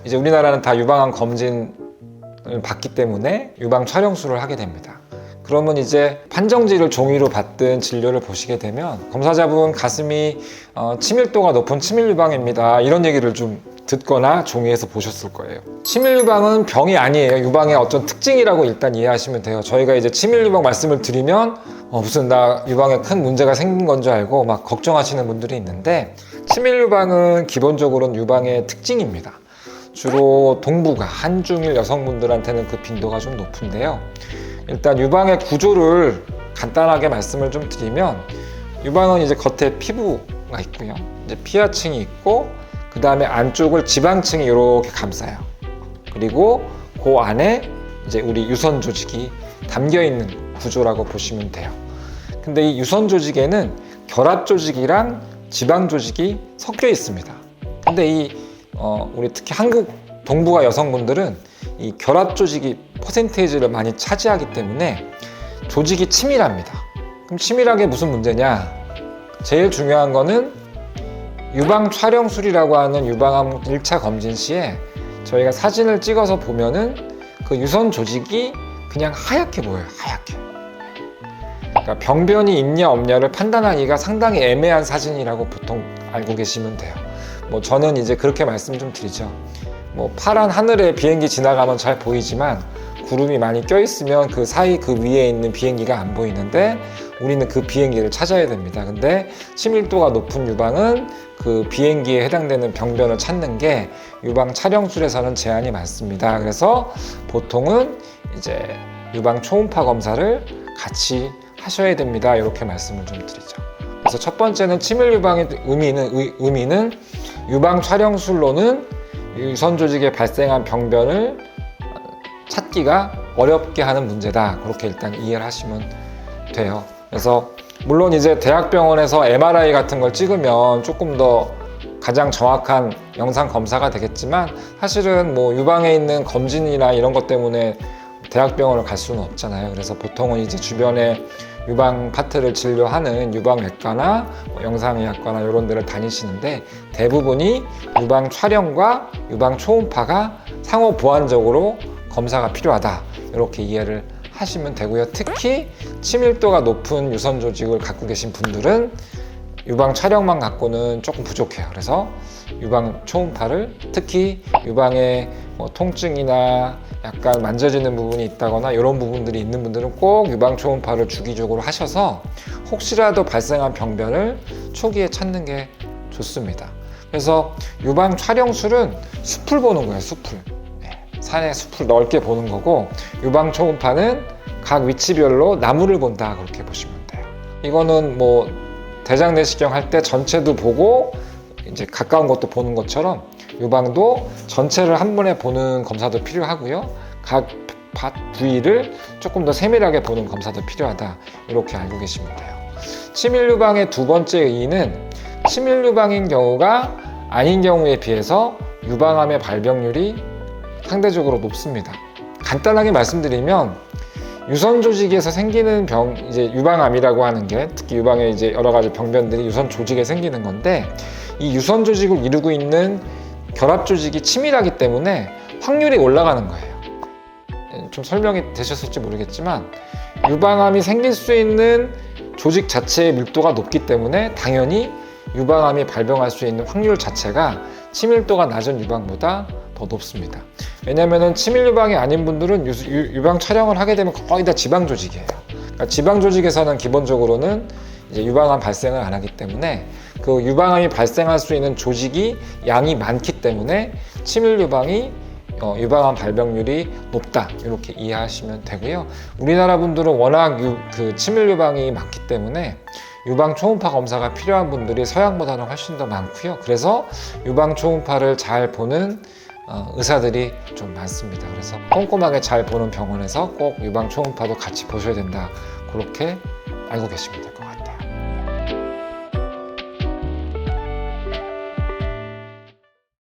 이제 우리나라는 다 유방암 검진을 받기 때문에 유방 촬영술을 하게 됩니다. 그러면 이제 판정지를 종이로 받든 진료를 보시게 되면 검사자분 가슴이 치밀도가 높은 치밀유방입니다, 이런 얘기를 좀 듣거나 종이에서 보셨을 거예요. 치밀유방은 병이 아니에요. 유방의 어떤 특징이라고 일단 이해하시면 돼요. 저희가 이제 치밀유방 말씀을 드리면 무슨 나 유방에 큰 문제가 생긴 건 줄 알고 막 걱정하시는 분들이 있는데, 치밀유방은 기본적으로는 유방의 특징입니다. 주로 동부가 한중일 여성분들한테는 그 빈도가 좀 높은데요. 일단 유방의 구조를 간단하게 말씀을 좀 드리면, 유방은 이제 겉에 피부가 있고요, 이제 피하층이 있고, 그 다음에 안쪽을 지방층이 이렇게 감싸요. 그리고 그 안에 이제 우리 유선 조직이 담겨 있는 구조라고 보시면 돼요. 근데 이 유선 조직에는 결합 조직이랑 지방 조직이 섞여 있습니다. 근데 우리 특히 한국 동부가 여성분들은 이 결합 조직이 퍼센테이지를 많이 차지하기 때문에 조직이 치밀합니다. 그럼 치밀하게 무슨 문제냐? 제일 중요한 거는 유방 촬영술이라고 하는 유방암 1차 검진 시에 저희가 사진을 찍어서 보면은 그 유선 조직이 그냥 하얗게 보여요. 하얗게. 그러니까 병변이 있냐 없냐를 판단하기가 상당히 애매한 사진이라고 보통 알고 계시면 돼요. 뭐 저는 이제 그렇게 말씀 좀 드리죠. 뭐 파란 하늘에 비행기 지나가면 잘 보이지만 구름이 많이 껴있으면 그 사이 그 위에 있는 비행기가 안 보이는데 우리는 그 비행기를 찾아야 됩니다. 근데 치밀도가 높은 유방은 그 비행기에 해당되는 병변을 찾는 게 유방 촬영술에서는 제한이 많습니다. 그래서 보통은 이제 유방 초음파 검사를 같이 하셔야 됩니다, 이렇게 말씀을 좀 드리죠. 그래서 첫 번째는 치밀 유방의 의미는 유방 촬영술로는 유선 조직에 발생한 병변을 찾기가 어렵게 하는 문제다, 그렇게 일단 이해를 하시면 돼요. 그래서 물론 이제 대학병원에서 MRI 같은 걸 찍으면 조금 더 가장 정확한 영상 검사가 되겠지만, 사실은 뭐 유방에 있는 검진이나 이런 것 때문에 대학병원을 갈 수는 없잖아요. 그래서 보통은 이제 주변에 유방 파트를 진료하는 유방외과나 영상의학과나 이런 데를 다니시는데, 대부분이 유방 촬영과 유방 초음파가 상호 보완적으로 검사가 필요하다, 이렇게 이해를 하시면 되고요. 특히 치밀도가 높은 유선 조직을 갖고 계신 분들은 유방 촬영만 갖고는 조금 부족해요. 그래서 유방 초음파를, 특히 유방에 뭐 통증이나 약간 만져지는 부분이 있다거나 이런 부분들이 있는 분들은 꼭 유방 초음파를 주기적으로 하셔서 혹시라도 발생한 병변을 초기에 찾는 게 좋습니다. 그래서 유방 촬영술은 숲을 보는 거예요. 숲을. 산의 숲을 넓게 보는 거고, 유방 초음파는 각 위치별로 나무를 본다, 그렇게 보시면 돼요. 이거는 뭐 대장 내시경 할 때 전체도 보고 이제 가까운 것도 보는 것처럼 유방도 전체를 한 번에 보는 검사도 필요하고요, 각 부위를 조금 더 세밀하게 보는 검사도 필요하다, 이렇게 알고 계시면 돼요. 치밀 유방의 두 번째 의의는 치밀 유방인 경우가 아닌 경우에 비해서 유방암의 발병률이 상대적으로 높습니다. 간단하게 말씀드리면 유선 조직에서 생기는 병, 이제 유방암이라고 하는 게, 특히 유방의 이제 여러 가지 병변들이 유선 조직에 생기는 건데, 이 유선 조직을 이루고 있는 결합 조직이 치밀하기 때문에 확률이 올라가는 거예요. 좀 설명이 되셨을지 모르겠지만 유방암이 생길 수 있는 조직 자체의 밀도가 높기 때문에 당연히 유방암이 발병할 수 있는 확률 자체가 치밀도가 낮은 유방보다 더 높습니다. 왜냐하면 치밀 유방이 아닌 분들은 유방 촬영을 하게 되면 거의 다 지방 조직이에요. 그러니까 지방 조직에서는 기본적으로는 이제 유방암 발생을 안 하기 때문에 그 유방암이 발생할 수 있는 조직이 양이 많기 때문에 치밀 유방이 유방암 발병률이 높다, 이렇게 이해하시면 되고요. 우리나라 분들은 워낙 그 치밀 유방이 많기 때문에 유방 초음파 검사가 필요한 분들이 서양보다는 훨씬 더 많고요. 그래서 유방 초음파를 잘 보는 의사들이 좀 많습니다. 그래서 꼼꼼하게 잘 보는 병원에서 꼭 유방 초음파도 같이 보셔야 된다, 그렇게 알고 계시면 될 것 같아요.